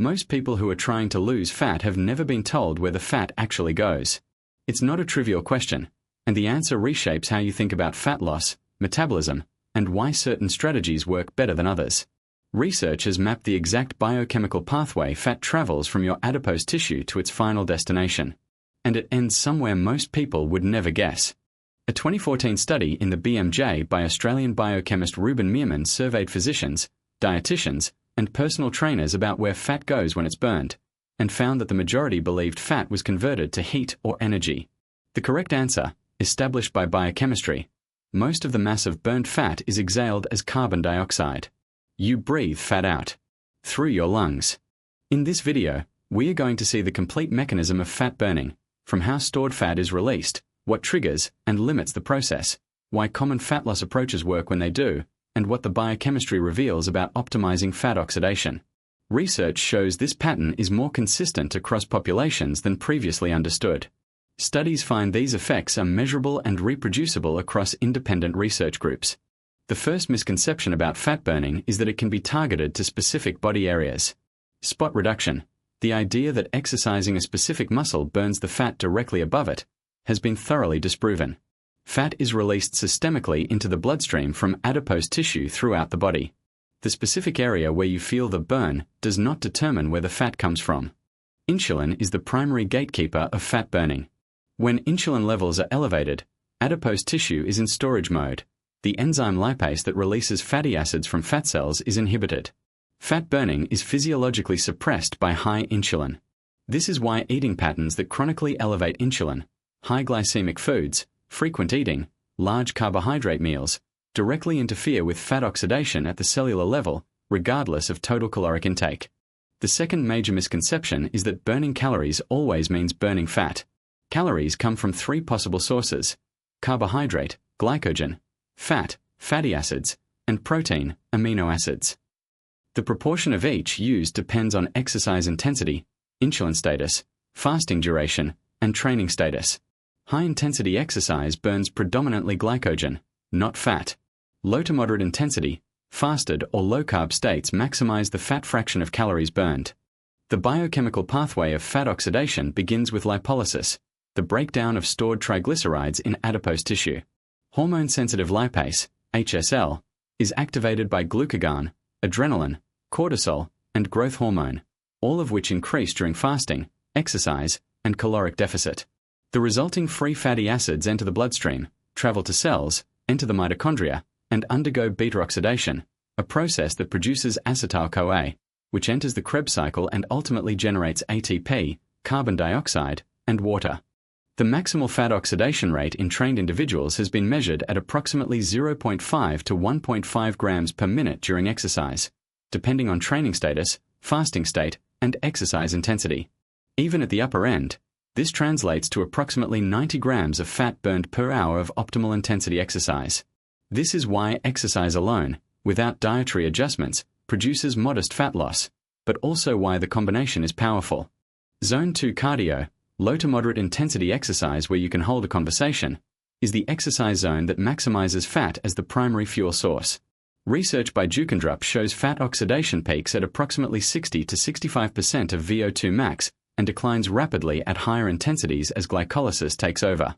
Most people who are trying to lose fat have never been told where the fat actually goes. It's not a trivial question, and the answer reshapes how you think about fat loss, metabolism, and why certain strategies work better than others. Research has mapped the exact biochemical pathway fat travels from your adipose tissue to its final destination, and it ends somewhere most people would never guess. A 2014 study in the BMJ by Australian biochemist Meerman surveyed physicians, dietitians, and personal trainers about where fat goes when it's burned, and found that the majority believed fat was converted to heat or energy. The correct answer, established by biochemistry: most of the mass of burned fat is exhaled as carbon dioxide. You breathe fat out through your lungs. In this video, we are going to see the complete mechanism of fat burning, from how stored fat is released, what triggers and limits the process, why common fat loss approaches work when they do, and what the biochemistry reveals about optimizing fat oxidation. Research shows this pattern is more consistent across populations than previously understood. Studies find these effects are measurable and reproducible across independent research groups. The first misconception about fat burning is that it can be targeted to specific body areas. Spot reduction, the idea that exercising a specific muscle burns the fat directly above it, has been thoroughly disproven. Fat is released systemically into the bloodstream from adipose tissue throughout the body. The specific area where you feel the burn does not determine where the fat comes from. Insulin is the primary gatekeeper of fat burning. When insulin levels are elevated, adipose tissue is in storage mode. The enzyme lipase that releases fatty acids from fat cells is inhibited. Fat burning is physiologically suppressed by high insulin. This is why eating patterns that chronically elevate insulin, high glycemic foods, frequent eating, large carbohydrate meals, directly interfere with fat oxidation at the cellular level, regardless of total caloric intake. The second major misconception is that burning calories always means burning fat. Calories come from three possible sources: carbohydrate, glycogen, fat, fatty acids, and protein, amino acids. The proportion of each used depends on exercise intensity, insulin status, fasting duration, and training status. High-intensity exercise burns predominantly glycogen, not fat. Low to moderate intensity, fasted or low-carb states maximize the fat fraction of calories burned. The biochemical pathway of fat oxidation begins with lipolysis, the breakdown of stored triglycerides in adipose tissue. Hormone-sensitive lipase, HSL, is activated by glucagon, adrenaline, cortisol, and growth hormone, all of which increase during fasting, exercise, and caloric deficit. The resulting free fatty acids enter the bloodstream, travel to cells, enter the mitochondria, and undergo beta-oxidation, a process that produces acetyl-CoA, which enters the Krebs cycle and ultimately generates ATP, carbon dioxide, and water. The maximal fat oxidation rate in trained individuals has been measured at approximately 0.5 to 1.5 grams per minute during exercise, depending on training status, fasting state, and exercise intensity. Even at the upper end, this translates to approximately 90 grams of fat burned per hour of optimal intensity exercise. This is why exercise alone, without dietary adjustments, produces modest fat loss, but also why the combination is powerful. Zone 2 cardio, low to moderate intensity exercise where you can hold a conversation, is the exercise zone that maximizes fat as the primary fuel source. Research by Jeukendrup shows fat oxidation peaks at approximately 60 to 65% of VO2 max and declines rapidly at higher intensities as glycolysis takes over.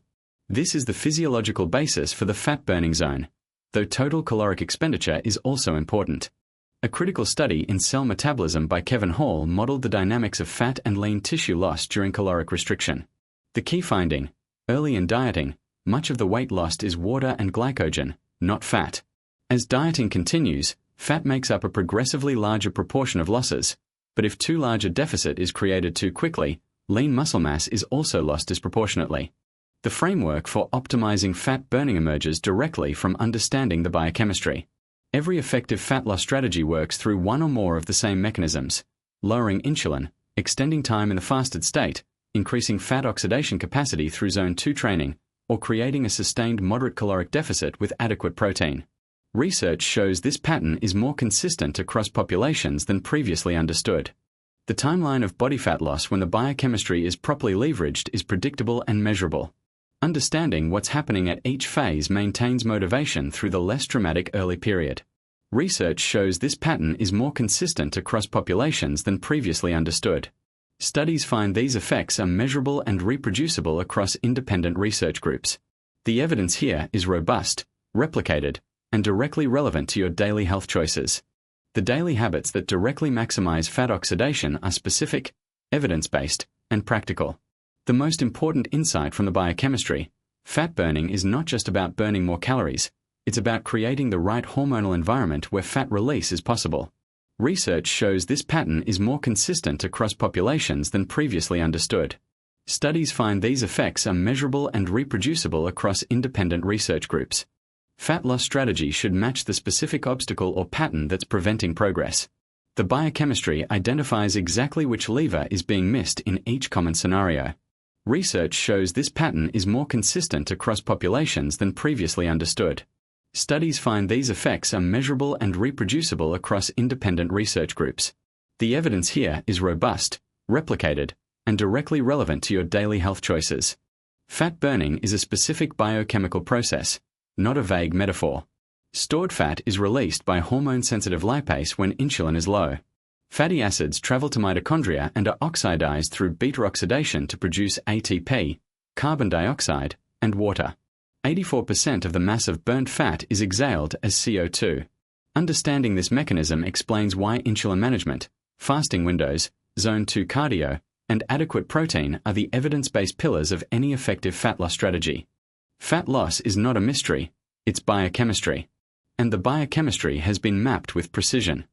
This is the physiological basis for the fat-burning zone, though total caloric expenditure is also important. A critical study in Cell Metabolism by Kevin Hall modeled the dynamics of fat and lean tissue loss during caloric restriction. The key finding: early in dieting, much of the weight lost is water and glycogen, not fat. As dieting continues, fat makes up a progressively larger proportion of losses, but if too large a deficit is created too quickly, lean muscle mass is also lost disproportionately. The framework for optimizing fat burning emerges directly from understanding the biochemistry. Every effective fat loss strategy works through one or more of the same mechanisms: lowering insulin, extending time in the fasted state, increasing fat oxidation capacity through zone 2 training, or creating a sustained moderate caloric deficit with adequate protein. Research shows this pattern is more consistent across populations than previously understood. The timeline of body fat loss when the biochemistry is properly leveraged is predictable and measurable. Understanding what's happening at each phase maintains motivation through the less dramatic early period. Research shows this pattern is more consistent across populations than previously understood. Studies find these effects are measurable and reproducible across independent research groups. The evidence here is robust, replicated, and directly relevant to your daily health choices. The daily habits that directly maximize fat oxidation are specific, evidence-based, and practical. The most important insight from the biochemistry: fat burning is not just about burning more calories, it's about creating the right hormonal environment where fat release is possible. Research shows this pattern is more consistent across populations than previously understood. Studies find these effects are measurable and reproducible across independent research groups. Fat loss strategy should match the specific obstacle or pattern that's preventing progress. The biochemistry identifies exactly which lever is being missed in each common scenario. Research shows this pattern is more consistent across populations than previously understood. Studies find these effects are measurable and reproducible across independent research groups. The evidence here is robust, replicated, and directly relevant to your daily health choices. Fat burning is a specific biochemical process, not a vague metaphor. Stored fat is released by hormone-sensitive lipase when insulin is low. Fatty acids travel to mitochondria and are oxidized through beta-oxidation to produce ATP, carbon dioxide, and water. 84% of the mass of burnt fat is exhaled as CO2. Understanding this mechanism explains why insulin management, fasting windows, zone 2 cardio, and adequate protein are the evidence-based pillars of any effective fat loss strategy. Fat loss is not a mystery, it's biochemistry. And the biochemistry has been mapped with precision.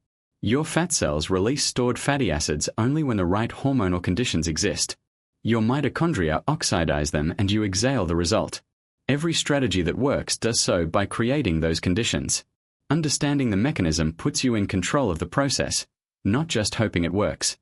Your fat cells release stored fatty acids only when the right hormonal conditions exist. Your mitochondria oxidize them and you exhale the result. Every strategy that works does so by creating those conditions. Understanding the mechanism puts you in control of the process, not just hoping it works.